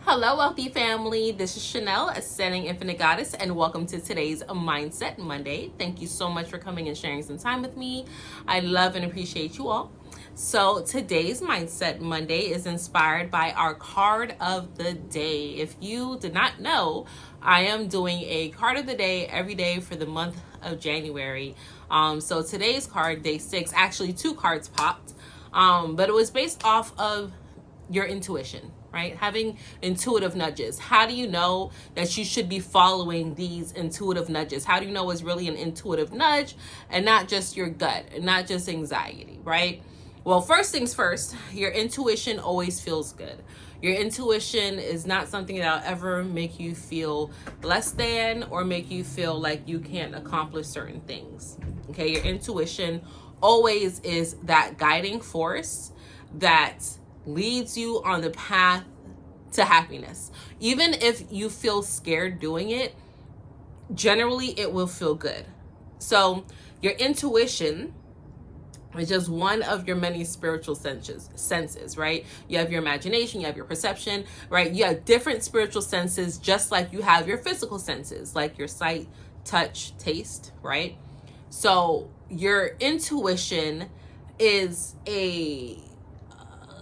Hello, wealthy family. This is Chanel, Ascending Infinite Goddess, and welcome to today's Mindset Monday. Thank you so much for coming and sharing some time with me. I love and appreciate you all. So today's Mindset Monday is inspired by our card of the day. If you did not know, I am doing a card of the day every day for the month of January. So today's card, day 6, actually 2 cards popped, but it was based off of your intuition, right? Having intuitive nudges. How do you know that you should be following these intuitive nudges? How do you know it's really an intuitive nudge and not just your gut and not just anxiety, right? Well, first things first, your intuition always feels good. Your intuition is not something that'll ever make you feel less than or make you feel like you can't accomplish certain things. Okay, your intuition always is that guiding force that leads you on the path to happiness. Even if you feel scared doing it, generally it will feel good. So your intuition is just one of your many spiritual senses, right? You have your imagination, you have your perception, right? You have different spiritual senses, just like you have your physical senses, like your sight, touch, taste, right? So your intuition is a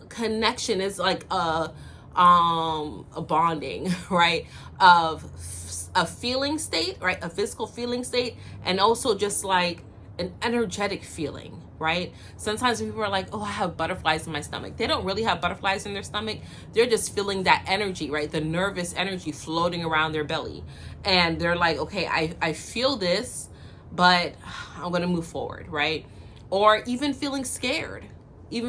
connection, is like a bonding, right, of a feeling state, right, a physical feeling state, and also just like an energetic feeling, right? Sometimes people are like, oh, I have butterflies in my stomach. They don't really have butterflies in their stomach. They're just feeling that energy, right? The nervous energy floating around their belly. And they're like, okay, I feel this, but I'm going to move forward, right? Or even feeling scared. You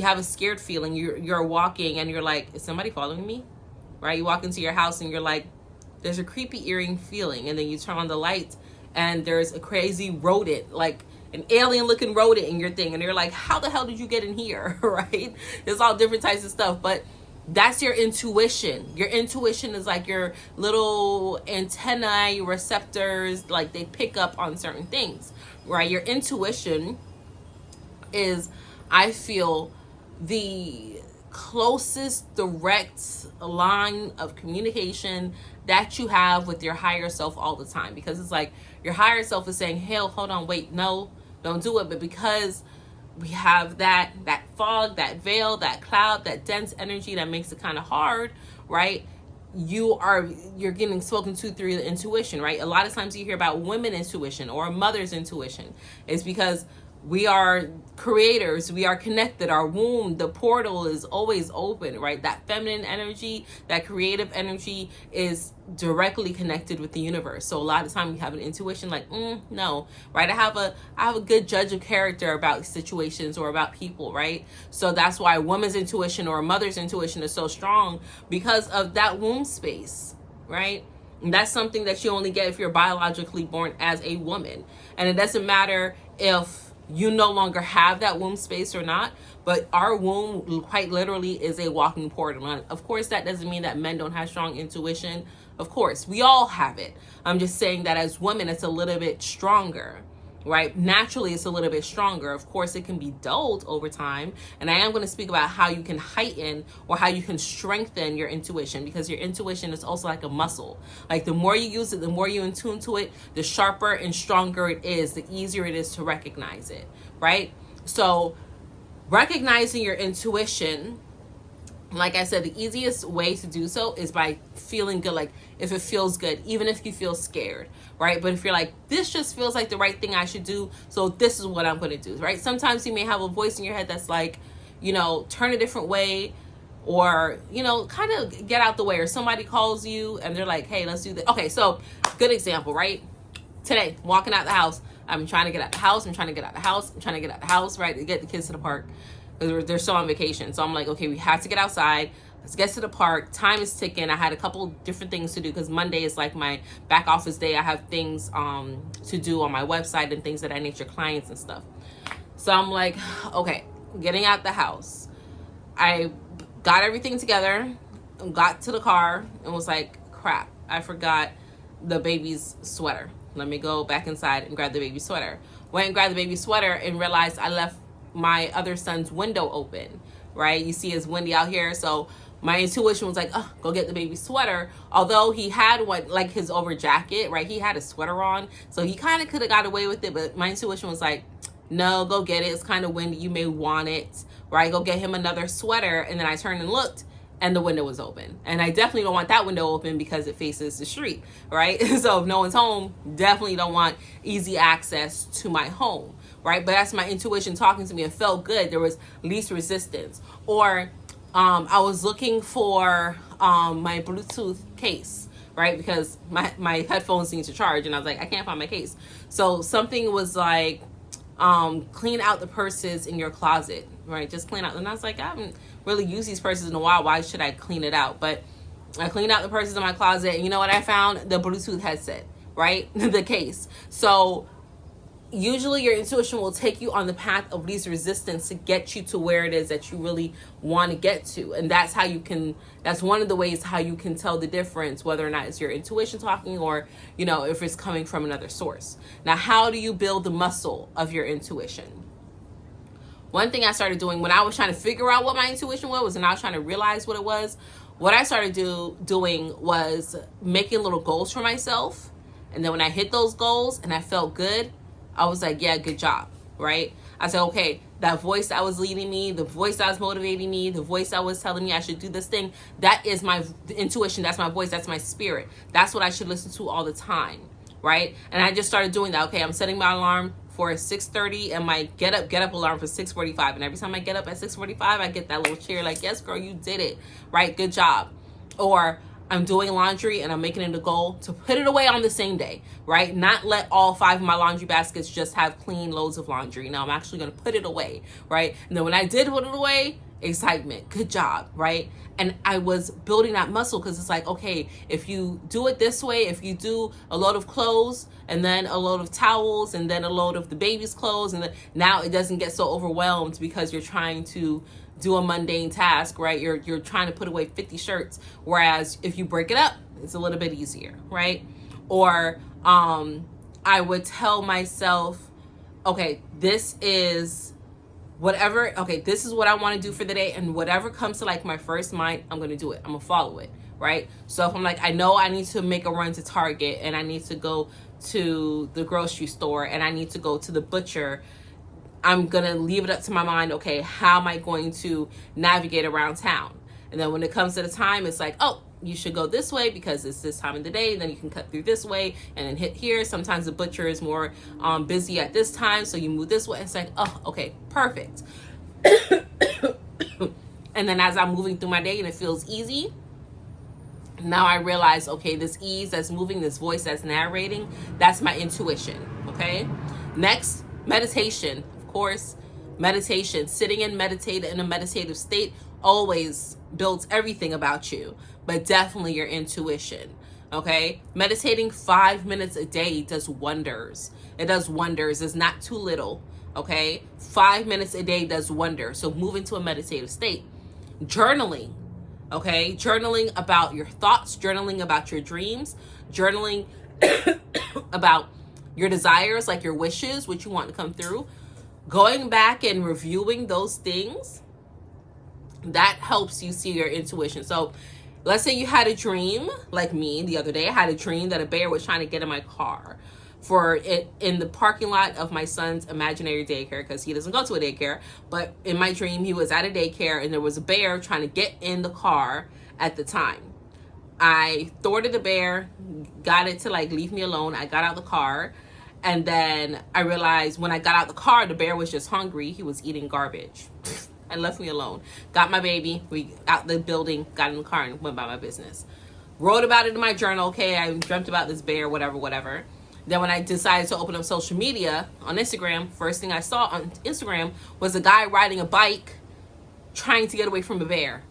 have a scared feeling. You're walking and you're like, is somebody following me? Right? You walk into your house and you're like, there's a creepy eerie feeling. And then you turn on the lights and there's a crazy rodent, like an alien looking rodent in your thing. And you're like, how the hell did you get in here? Right? There's all different types of stuff. But that's your intuition. Your intuition is like your little antennae, receptors, like they pick up on certain things, right? Your intuition is, I feel, the closest direct line of communication that you have with your higher self all the time, because it's like your higher self is saying, hey, hold on, wait, no, don't do it. But because we have that fog, that veil, that cloud, that dense energy that makes it kind of hard, right? You're getting spoken to through the intuition, right? A lot of times you hear about women intuition or a mother's intuition. It's because we are creators, we are connected. Our womb, the portal is always open, right? That feminine energy, that creative energy is directly connected with the universe. So a lot of time we have an intuition like, no, right? I have a good judge of character about situations or about people, right? So that's why a woman's intuition or a mother's intuition is so strong, because of that womb space, right? And that's something that you only get if you're biologically born as a woman. And it doesn't matter if you no longer have that womb space or not, but our womb quite literally is a walking portal. And of course, that doesn't mean that men don't have strong intuition. Of course, we all have it. I'm just saying that as women, it's a little bit stronger, right? Naturally, it's a little bit stronger. Of course, it can be dulled over time. And I am going to speak about how you can heighten or how you can strengthen your intuition, because your intuition is also like a muscle. Like the more you use it, the more you in tune to it, the sharper and stronger it is, the easier it is to recognize it, right? So recognizing your intuition, like I said, the easiest way to do so is by feeling good. Like if it feels good, even if you feel scared, right? But if you're like, this just feels like the right thing I should do, so this is what I'm going to do, right? Sometimes you may have a voice in your head that's like, turn a different way, or, kind of get out the way, or somebody calls you and they're like, hey, let's do this. Okay, so good example, right? Today, walking out the house, I'm trying to get out the house, right? To get the kids to the park. They're still on vacation. So I'm like, okay, we have to get outside. Let's get to the park. Time is ticking. I had a couple different things to do because Monday is like my back office day. I have things to do on my website and things that I need for clients and stuff. So I'm like, okay, getting out the house. I got everything together, got to the car, and was like, crap, I forgot the baby's sweater. Let me go back inside and grab the baby's sweater. Went and grabbed the baby's sweater and realized I left my other son's window open, right? You see it's windy out here, so my intuition was like, oh, go get the baby's sweater. Although he had what, like his over jacket, right? He had a sweater on, so he kind of could have got away with it, but my intuition was like, no, go get it. It's kind of windy. You may want it, right? Go get him another sweater. And then I turned and looked, and the window was open. And I definitely don't want that window open because it faces the street, right? So if no one's home, definitely don't want easy access to my home, right? But that's my intuition talking to me. It felt good. There was least resistance. Or I was looking for my Bluetooth case, right? Because my headphones need to charge, and I was like, I can't find my case. So something was like, clean out the purses in your closet, right? Just clean out. And I was like, I haven't really used these purses in a while. Why should I clean it out? But I cleaned out the purses in my closet, and you know what I found? The Bluetooth headset, right? The case. So usually your intuition will take you on the path of least resistance to get you to where it is that you really want to get to. And that's how you can, that's one of the ways how you can tell the difference, whether or not it's your intuition talking or, you know, if it's coming from another source. Now, how do you build the muscle of your intuition? One thing I started doing when I was trying to figure out what my intuition was, and I was trying to realize what it was, what I started doing was making little goals for myself. And then when I hit those goals and I felt good, I was like, yeah, good job, right? I said, okay, that voice that was leading me, the voice that was motivating me, the voice that was telling me I should do this thing, that is my intuition. That's my voice. That's my spirit. That's what I should listen to all the time, right? And I just started doing that. Okay, I'm setting my alarm for 6:30 and my get up alarm for 6:45. And every time I get up at 6:45, I get that little cheer like, yes, girl, you did it, right? Good job. Or I'm doing laundry and I'm making it a goal to put it away on the same day, right? Not let all 5 of my laundry baskets just have clean loads of laundry. No, I'm actually going to put it away, right? And then when I did put it away, excitement, good job, right? And I was building that muscle because it's like, okay, if you do it this way, if you do a load of clothes and then a load of towels and then a load of the baby's clothes, and then now it doesn't get so overwhelmed because you're trying to do a mundane task, right? You're trying to put away 50 shirts. Whereas if you break it up, it's a little bit easier, right? Or I would tell myself, okay, this is whatever, okay, this is what I want to do for the day, and whatever comes to like my first mind, I'm going to do it. I'm going to follow it, right? So if I'm like, I know I need to make a run to Target and I need to go to the grocery store and I need to go to the butcher, I'm going to leave it up to my mind, okay, how am I going to navigate around town? And then when it comes to the time, it's like, oh, you should go this way because it's this time of the day. And then you can cut through this way and then hit here. Sometimes the butcher is more busy at this time, so you move this way. It's like, oh, okay, perfect. And then as I'm moving through my day and it feels easy, now I realize, okay, this ease that's moving, this voice that's narrating, that's my intuition, okay? Next, meditation. Of course, meditation, sitting and meditate in a meditative state always builds everything about you, but definitely your intuition, okay? Meditating 5 minutes a day does wonders. It does wonders. It's not too little, okay? 5 minutes a day does wonders. So move into a meditative state. Journaling, okay? Journaling about your thoughts, journaling about your dreams, journaling about your desires, like your wishes, what you want to come through. Going back and reviewing those things, that helps you see your intuition. So let's say you had a dream, like me the other day. I had a dream that a bear was trying to get in my car for it in the parking lot of my son's imaginary daycare, because he doesn't go to a daycare. But in my dream, he was at a daycare and there was a bear trying to get in the car at the time. I thwarted the bear, got it to like leave me alone. I got out the car. And then I realized when I got out the car, the bear was just hungry. He was eating garbage and left me alone. Got my baby, we out the building, got in the car and went about my business. Wrote about it in my journal. Okay, I dreamt about this bear, whatever. Then when I decided to open up social media on Instagram, first thing I saw on Instagram was a guy riding a bike trying to get away from a bear.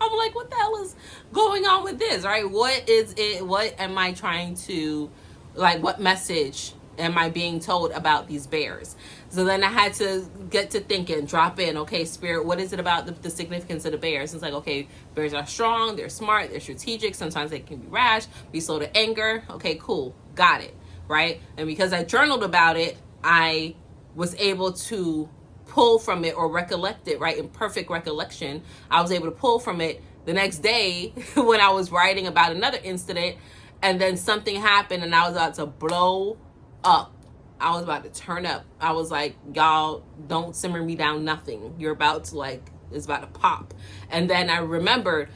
I'm like, what the hell is going on with this, right? What is it? What am I trying to, like, what message am I being told about these bears? So then I had to get to thinking, drop in, okay, Spirit, what is it about the significance of the bears? It's like, okay, bears are strong, they're smart, they're strategic, sometimes they can be rash, be slow to anger. Okay, cool, got it, right? And because I journaled about it, I was able to pull from it or recollect it, right? In perfect recollection, I was able to pull from it the next day when I was writing about another incident, and then something happened and I was about to blow up. I was about to turn up. I was like, y'all, don't simmer me down nothing. You're about to, like, it's about to pop. And then I remembered,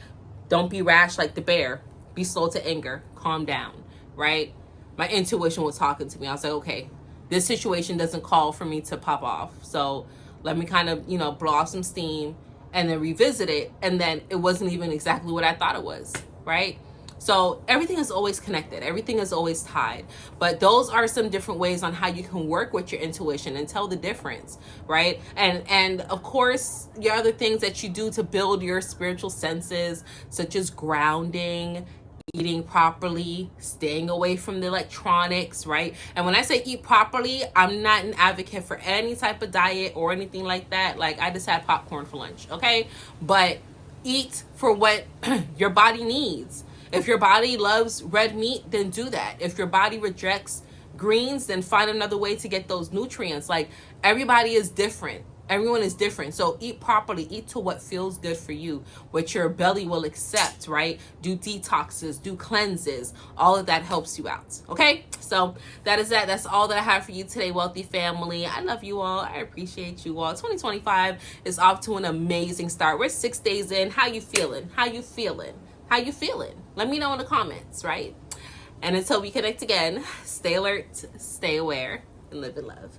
don't be rash like the bear. Be slow to anger. Calm down, right? My intuition was talking to me. I was like, okay, this situation doesn't call for me to pop off. So let me kind of, blow off some steam and then revisit it. And then it wasn't even exactly what I thought it was, right? So everything is always connected. Everything is always tied. But those are some different ways on how you can work with your intuition and tell the difference, right? And of course, your other things that you do to build your spiritual senses, such as grounding, eating properly, staying away from the electronics, right? And when I say eat properly, I'm not an advocate for any type of diet or anything like that. Like, I just had popcorn for lunch, okay? But eat for what your body needs. If your body loves red meat, then do that. If your body rejects greens, then find another way to get those nutrients. Like, everybody is different. Everyone is different. So eat properly. Eat to what feels good for you, what your belly will accept, right? Do detoxes, do cleanses. All of that helps you out. Okay? So that is that. That's all that I have for you today, wealthy family. I love you all. I appreciate you all. 2025 is off to an amazing start. We're 6 days in. How you feeling? How you feeling? How you feeling? Let me know in the comments, right? And until we connect again, stay alert, stay aware, and live in love.